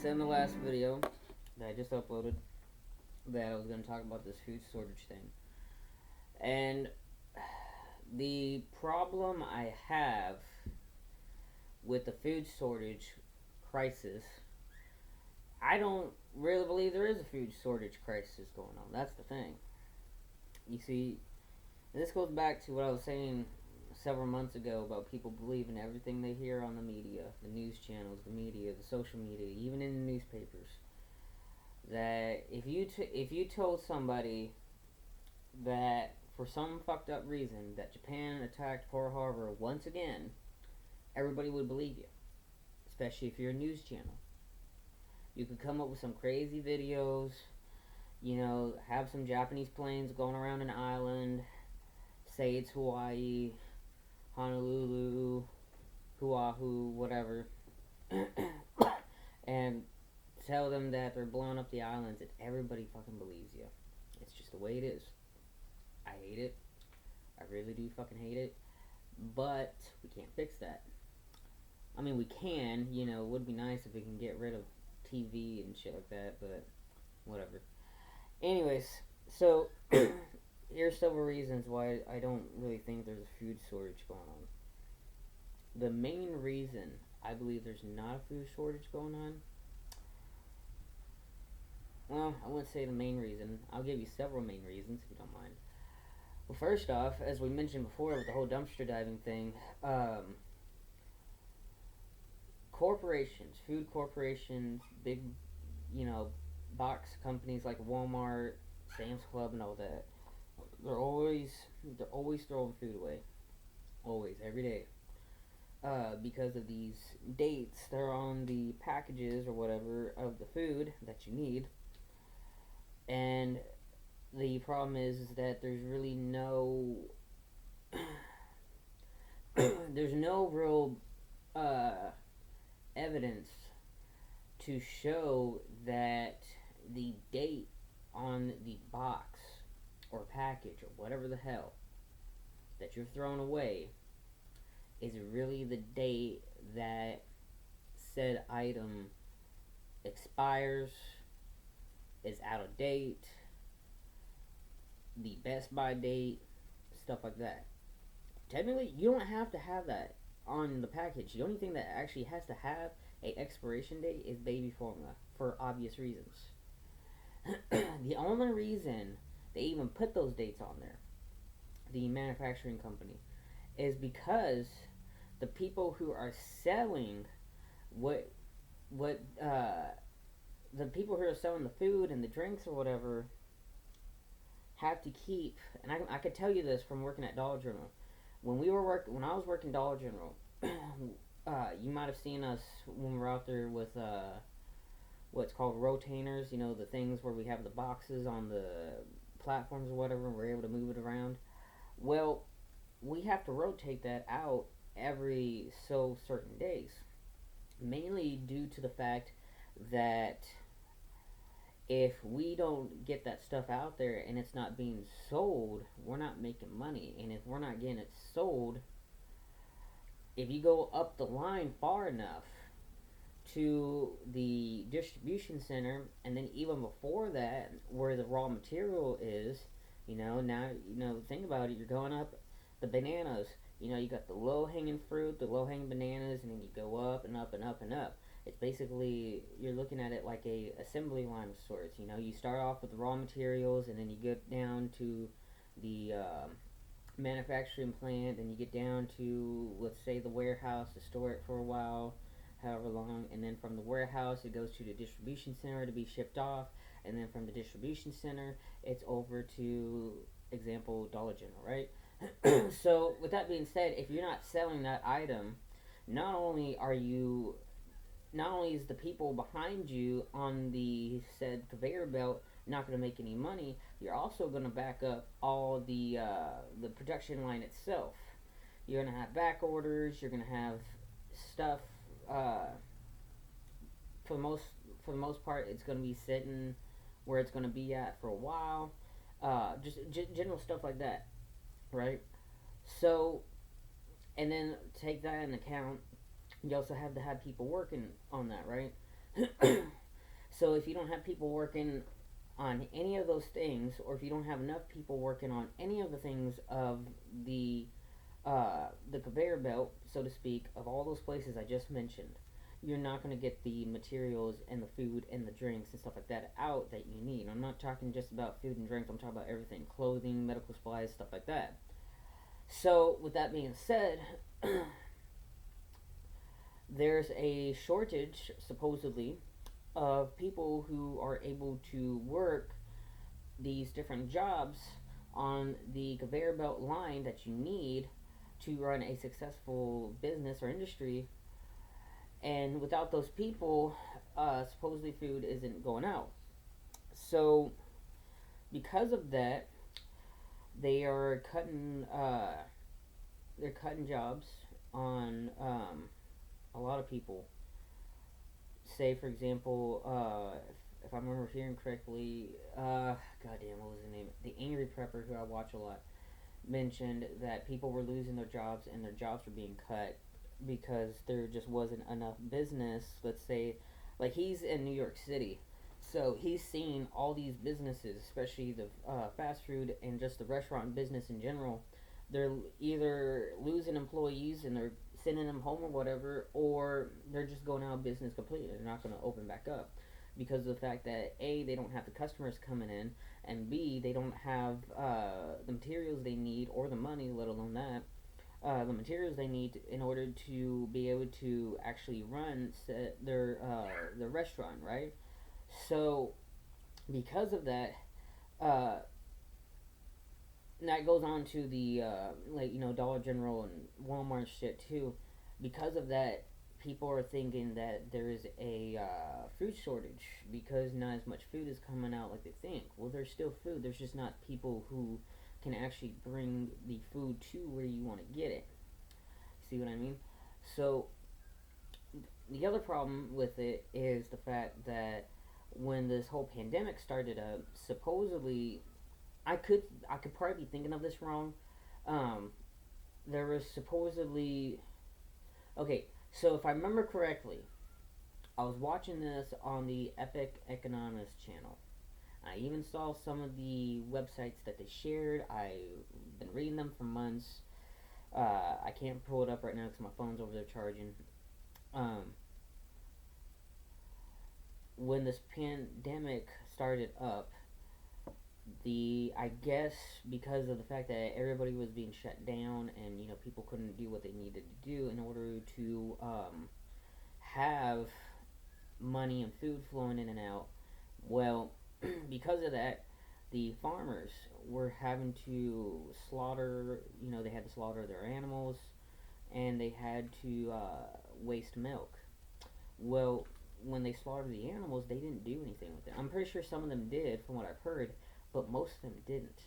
said in the last video that I just uploaded that I was going to talk about this food shortage thing. And the problem I have with the food shortage crisis, I don't really believe there is a food shortage crisis going on. That's the thing. You see, this goes back to what I was saying several months ago about people believing everything they hear on the media, the news channels, the media, the social media, even in the newspapers. That if you told somebody that for some fucked up reason that Japan attacked Pearl Harbor once again, everybody would believe you, especially if you're a news channel. You could come up with some crazy videos, have some Japanese planes going around an island, say it's Hawaii, Honolulu, Oahu, whatever, and tell them that they're blowing up the islands, and everybody fucking believes you. It's just the way it is. I hate it. I really do fucking hate it. But we can't fix that. I mean, we can, it would be nice if we can get rid of TV and shit like that, but whatever. Anyways, so here's several reasons why I don't really think there's a food shortage going on. The main reason I believe there's not a food shortage going on, well, I wouldn't say the main reason. I'll give you several main reasons if you don't mind. Well, first off, as we mentioned before with the whole dumpster diving thing, corporations, food corporations, big, box companies like Walmart, Sam's Club, and all that, they're always throwing food away, always, every day, because of these dates that are on the packages or whatever of the food that you need, and the problem is that there's really no there's no real evidence to show that the date on the box or package or whatever the hell that you're throwing away is really the date that said item expires, is out of date, the best by date, stuff like that. Technically, you don't have to have that on the package. The only thing that actually has to have a expiration date is baby formula for obvious reasons. The only reason they even put those dates on there, the manufacturing company, is because the people who are selling the people who are selling the food and the drinks or whatever have to keep, and I could tell you this from working at Dollar General. When I was working Dollar General, you might have seen us when we were out there with what's called rotainers. The things where we have the boxes on the platforms or whatever, and we're able to move it around. Well, we have to rotate that out every so certain days, mainly due to the fact that if we don't get that stuff out there and it's not being sold, we're not making money. And if we're not getting it sold, if you go up the line far enough to the distribution center, and then even before that, where the raw material is, now, think about it, you're going up the bananas, you got the low-hanging fruit, the low-hanging bananas, and then you go up and up and up and up. It's basically, you're looking at it like a assembly line of sorts. You start off with the raw materials, and then you get down to the manufacturing plant, and you get down to, let's say, the warehouse to store it for a while, however long, and then from the warehouse it goes to the distribution center to be shipped off, and then from the distribution center it's over to, example, Dollar General, right? So with that being said, if you're not selling that item, not only is the people behind you on the said conveyor belt not going to make any money, you're also going to back up all the production line itself. You're going to have back orders. You're going to have stuff. For the most part, it's going to be sitting where it's going to be at for a while. Just general stuff like that, right? So, and then take that into account. You also have to have people working on that, right? So if you don't have people working on any of those things, or if you don't have enough people working on any of the things of the the conveyor belt, so to speak, of all those places I just mentioned, you're not going to get the materials and the food and the drinks and stuff like that out that you need. I'm not talking just about food and drinks, I'm talking about everything: clothing, medical supplies, stuff like that. So, with that being said, there's a shortage, supposedly, of people who are able to work these different jobs on the conveyor belt line that you need to run a successful business or industry. And without those people, supposedly food isn't going out. So because of that, they are cutting they're cutting jobs on a lot of people. Say, for example, if I remember hearing correctly, goddamn, what was the name? The Angry Prepper, who I watch a lot, mentioned that people were losing their jobs and their jobs were being cut because there just wasn't enough business. Let's say, like, he's in New York City, so he's seen all these businesses, especially the fast food and just the restaurant business in general. They're either losing employees and they're sending them home or whatever, or they're just going out of business completely. They're not going to open back up because of the fact that A, they don't have the customers coming in, and B, they don't have the materials they need or the money, let alone that. The materials they need in order to be able to actually run their restaurant, right? So because of that, uh, and that goes on to the like, you know, Dollar General and Walmart shit too. Because of that, people are thinking that there is a food shortage because not as much food is coming out like they think. Well, there's still food. There's just not people who can actually bring the food to where you want to get it. See what I mean? So the other problem with it is the fact that when this whole pandemic started up, supposedly I could probably be thinking of this wrong. Um, there was supposedly, okay. So if I remember correctly, I was watching this on the Epic Economist channel. I even saw some of the websites that they shared. I've been reading them for months. I can't pull it up right now because my phone's over there charging. Um, when this pandemic started up, the I guess because of the fact that everybody was being shut down and, you know, people couldn't do what they needed to do in order to have money and food flowing in and out. Well, because of that, the farmers were having to slaughter. You know, they had to slaughter their animals, and they had to waste milk. Well, when they slaughtered the animals, they didn't do anything with it. I'm pretty sure some of them did, from what I've heard, but most of them didn't.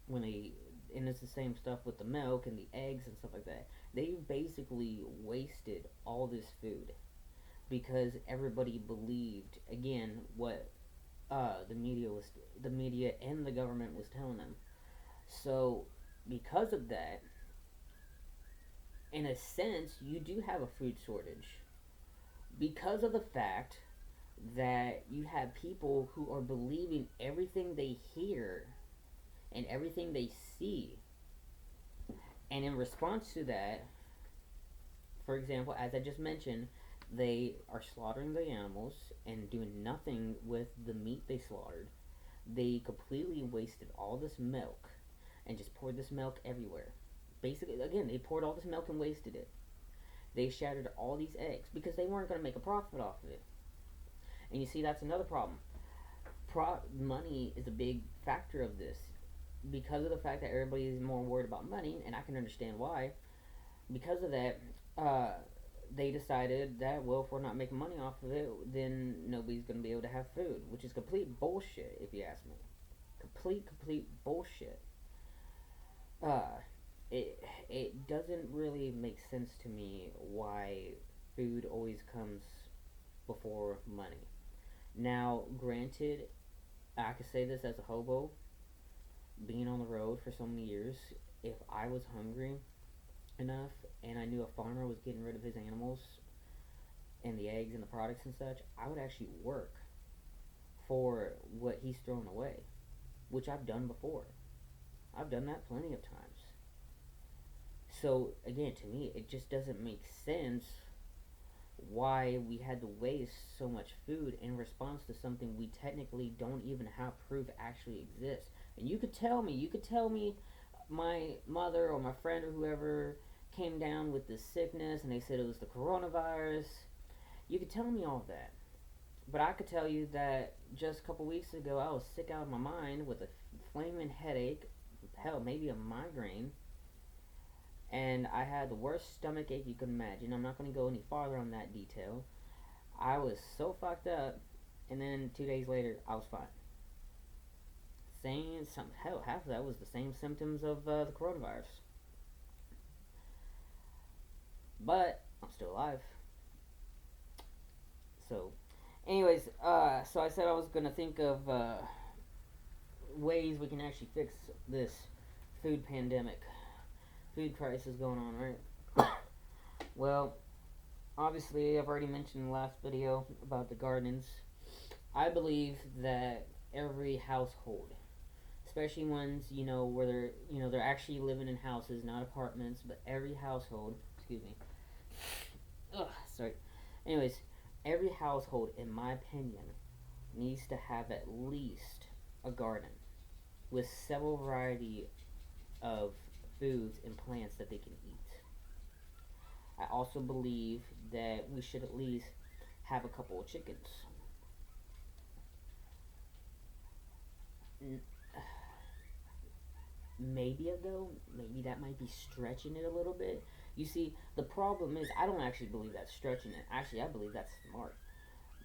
When they and it's the same stuff with the milk and the eggs and stuff like that. They basically wasted all this food because everybody believed, again, what the media and the government was telling them. So because of that, in a sense, you do have a food shortage because of the fact that you have people who are believing everything they hear and everything they see. And in response to that, for example, as I just mentioned, they are slaughtering the animals and doing nothing with the meat they slaughtered. They completely wasted all this milk and just poured this milk everywhere. Basically, again, they poured all this milk and wasted it. They shattered all these eggs because they weren't going to make a profit off of it. And you see, that's another problem. Money is a big factor of this because of the fact that everybody is more worried about money, and I can understand why. Because of that, they decided that, well, if we're not making money off of it, then nobody's going to be able to have food, which is complete bullshit, if you ask me. Complete bullshit. Uh, it doesn't really make sense to me why food always comes before money. Now, granted, I could say this as a hobo, being on the road for so many years. If I was hungry enough and I knew a farmer was getting rid of his animals and the eggs and the products and such, I would actually work. for what he's thrown away, which I've done before. I've done that plenty of times. So again, to me, it just doesn't make sense why we had to waste so much food in response to something we technically don't even have proof actually exists. And you could tell me my mother or my friend or whoever came down with this sickness and they said it was the coronavirus. You could tell me all of that. But I could tell you that just a couple weeks ago I was sick out of my mind with a flaming headache, hell, maybe a migraine, and I had the worst stomach ache you could imagine. I'm not going to go any farther on that detail. I was so fucked up, and then 2 days later, I was fine. Same, some hell, half of that was the same symptoms of the coronavirus. But I'm still alive. So, anyways, so I said I was gonna think of ways we can actually fix this food pandemic, food crisis going on, right? Well, obviously, I've already mentioned in the last video about the gardens. I believe that every household, especially ones where they're actually living in houses, not apartments, but every household. Excuse me. Ugh, sorry. Anyways, every household, in my opinion, needs to have at least a garden with several variety of foods and plants that they can eat. I also believe that we should at least have a couple of chickens. Maybe maybe that might be stretching it a little bit. You see, the problem is I don't actually believe that's stretching it. Actually, I believe that's smart.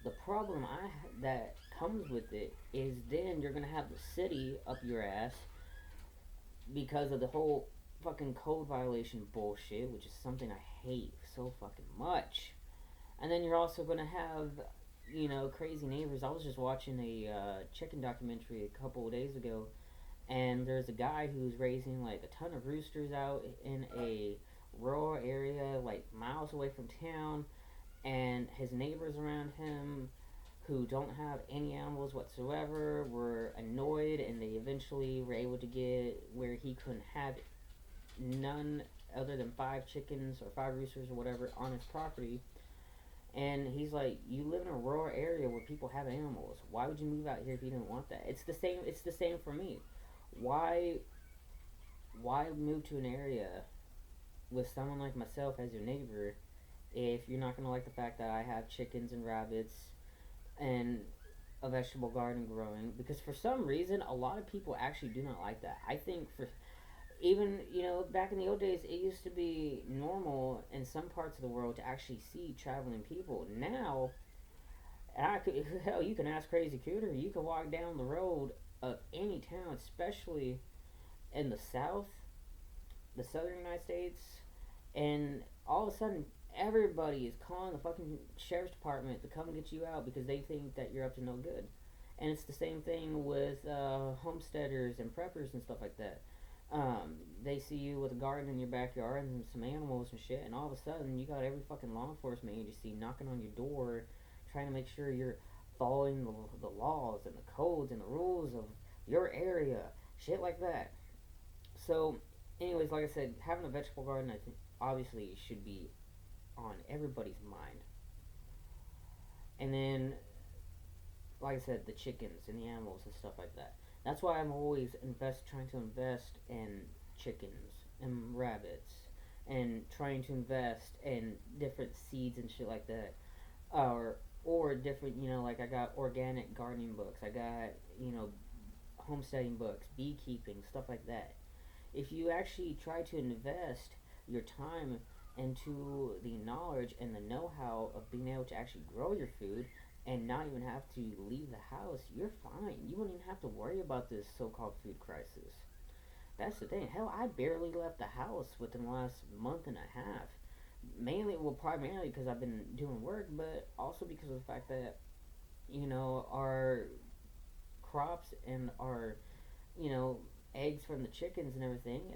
The problem that comes with it is then you're gonna have the city up your ass because of the whole fucking code violation bullshit, which is something I hate so fucking much. And then you're also gonna have crazy neighbors. I was just watching a chicken documentary a couple of days ago, and there's a guy who's raising like a ton of roosters out in a rural area, like miles away from town, and his neighbors around him who don't have any animals whatsoever were annoyed, and they eventually were able to get where he couldn't have none other than 5 chickens or 5 roosters or whatever on his property. And he's like, you live in a rural area where people have animals. Why would you move out here if you didn't want that? It's the same. It's the same for me. Why? Why move to an area with someone like myself as your neighbor if you're not gonna like the fact that I have chickens and rabbits and a vegetable garden growing? Because for some reason, a lot of people actually do not like that. I think for even back in the old days, it used to be normal in some parts of the world to actually see traveling people. Now, I could hell, you can ask Crazy Cooter. You can walk down the road of any town, especially in the South, the Southern United States, and all of a sudden everybody is calling the fucking sheriff's department to come get you out because they think that you're up to no good. And it's the same thing with homesteaders and preppers and stuff like that. They see you with a garden in your backyard and some animals and shit, and all of a sudden you got every fucking law enforcement agency knocking on your door, trying to make sure you're following the laws and the codes and the rules of your area, shit like that. So, anyways, like I said, having a vegetable garden, I think, obviously should be on everybody's mind. And then, like I said, the chickens and the animals and stuff like that. That's why I'm always trying to invest in chickens and rabbits, and trying to invest in different seeds and shit like that, or different, like I got organic gardening books, I got homesteading books, beekeeping, stuff like that. If you actually try to invest your time into the knowledge and the know-how of being able to actually grow your food and not even have to leave the house, you're fine. You won't even have to worry about this so-called food crisis. That's the thing. Hell, I barely left the house within the last month and a half. Primarily because I've been doing work, but also because of the fact that, our crops and our, eggs from the chickens and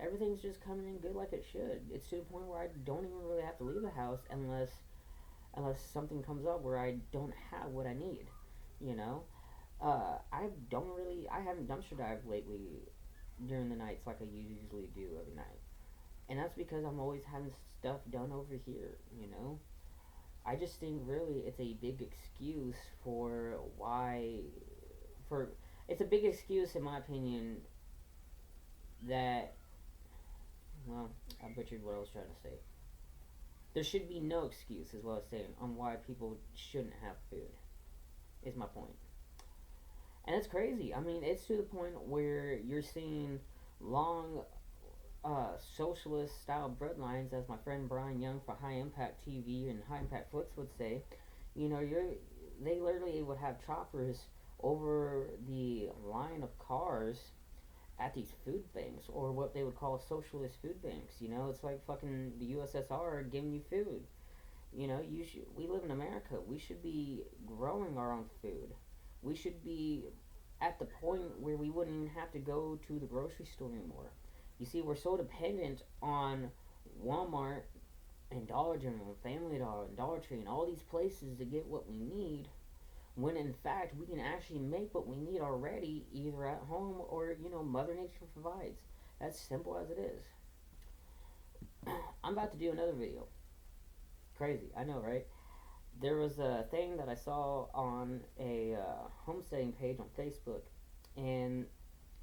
everything's just coming in good like it should. It's to the point where I don't even really have to leave the house unless something comes up where I don't have what I need, you know? I haven't dumpster dived lately during the nights like I usually do every night. And that's because I'm always having stuff done over here, you know? I just think really it's a big excuse for why, for, it's a big excuse in my opinion that, well, I butchered what I was trying to say. There should be no excuse, is what I was saying, on why people shouldn't have food, is my point. And it's crazy. I mean, it's to the point where you're seeing long socialist style breadlines, as my friend Brian Young for High Impact TV and High Impact Flicks would say. You know, they literally would have choppers over the line of cars at these food banks, or what they would call socialist food banks. You know, it's like fucking the USSR giving you food. You know, we live in America. We should be growing our own food. We should be at the point where we wouldn't even have to go to the grocery store anymore. You see, we're so dependent on Walmart and Dollar General and Family Dollar and Dollar Tree and all these places to get what we need, when in fact we can actually make what we need already, either at home or, you know, Mother Nature provides. That's simple as it is. I'm about to do another video. Crazy, I know, right? There was a thing that I saw on a homesteading page on Facebook, and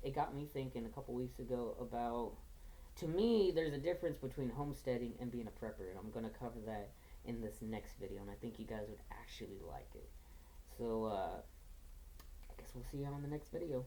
it got me thinking a couple weeks ago about. To me, there's a difference between homesteading and being a prepper, and I'm gonna cover that in this next video, and I think you guys would actually like it. So, I guess we'll see you on the next video.